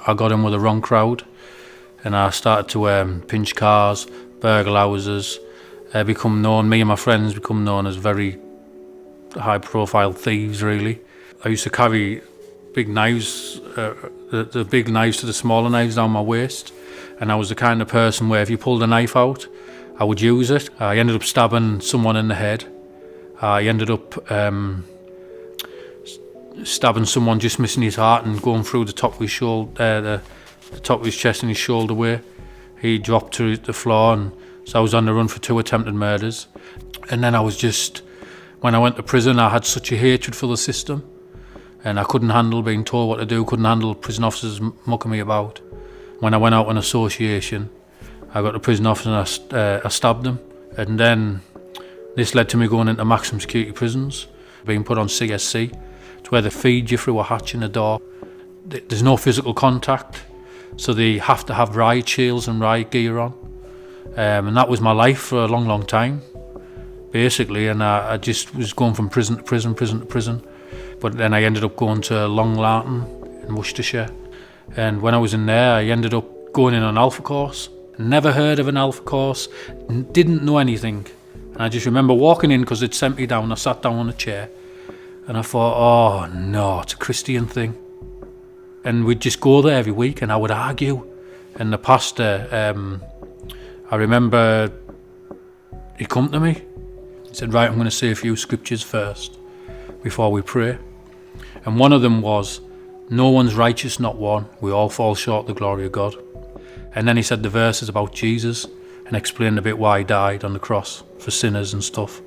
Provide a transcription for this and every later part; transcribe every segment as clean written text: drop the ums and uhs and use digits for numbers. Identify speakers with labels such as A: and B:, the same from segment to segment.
A: I got in with the wrong crowd, and I started to pinch cars, burgle houses, me and my friends become known as very high-profile thieves, really. I used to carry big knives, the big knives to the smaller knives down my waist, and I was the kind of person where if you pulled a knife out, I would use it. I ended up stabbing someone in the head. I ended up stabbing someone, just missing his heart and going through the top of his shoulder, the top of his chest and his shoulder where he dropped to the floor, and so I was on the run for 2 attempted murders. And then when I went to prison, I had such a hatred for the system, and I couldn't handle being told what to do, couldn't handle prison officers mucking me about. When I went out on association, I got to prison officer and I stabbed him, and then this led to me going into maximum security prisons, being put on CSC. It's where they feed you through a hatch in the door. There's no physical contact, so they have to have riot shields and riot gear on. And that was my life for a long, long time, basically. And I just was going from prison to prison, prison to prison. But then I ended up going to Long Lartin in Worcestershire. And when I was in there, I ended up going in on an alpha course. Never heard of an alpha course, didn't know anything. And I just remember walking in because it sent me down. I sat down on a chair and I thought, oh no, it's a Christian thing. And we'd just go there every week and I would argue. And the pastor, I remember he come to me. He said, right, I'm going to say a few scriptures first before we pray. And one of them was, no one's righteous, not one. We all fall short of the glory of God. And then he said the verses about Jesus and explained a bit why he died on the cross for sinners and stuff.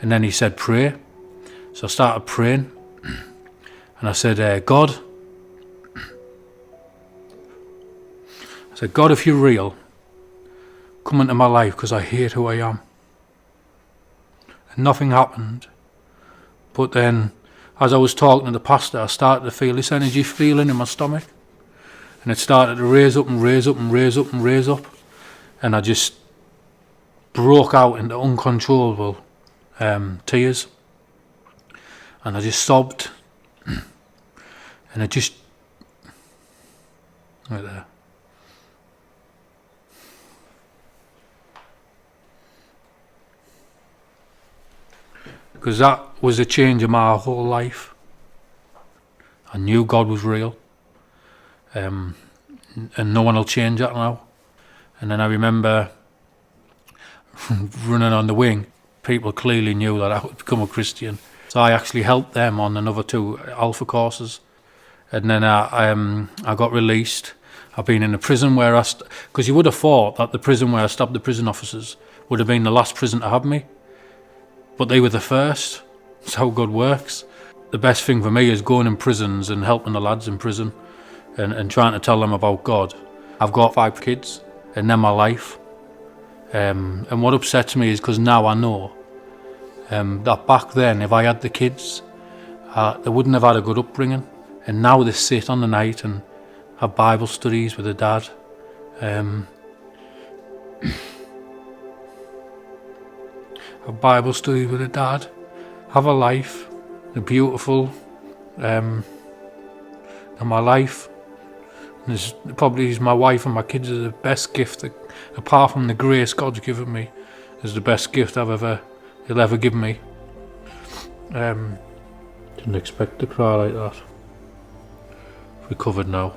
A: And then he said, pray. So I started praying. And I said, God, if you're real, come into my life because I hate who I am. And nothing happened. But then, as I was talking to the pastor, I started to feel this energy feeling in my stomach. And it started to raise up and raise up and raise up and raise up. And I just broke out into uncontrollable tears. And I just sobbed. And it just... right there. Because that was a change of my whole life. I knew God was real. And no one will change that now. And then I remember running on the wing. People clearly knew that I would become a Christian. So I actually helped them on another 2 alpha courses. And then I got released. I've been in a prison where because you would have thought that the prison where I stabbed the prison officers would have been the last prison to have me. But they were the first. That's how God works. The best thing for me is going in prisons and helping the lads in prison and trying to tell them about God. I've got 5 kids and they're my life. And what upsets me is because now I know that back then, if I had the kids, they wouldn't have had a good upbringing. And now they sit on the night and have Bible studies with their dad. Have Bible studies with their dad. Have a life. They're beautiful. And my life. Probably my wife and my kids are the best gift, apart from the grace God's given me, is the best gift He'll ever give me. Didn't expect to cry like that. Recovered now.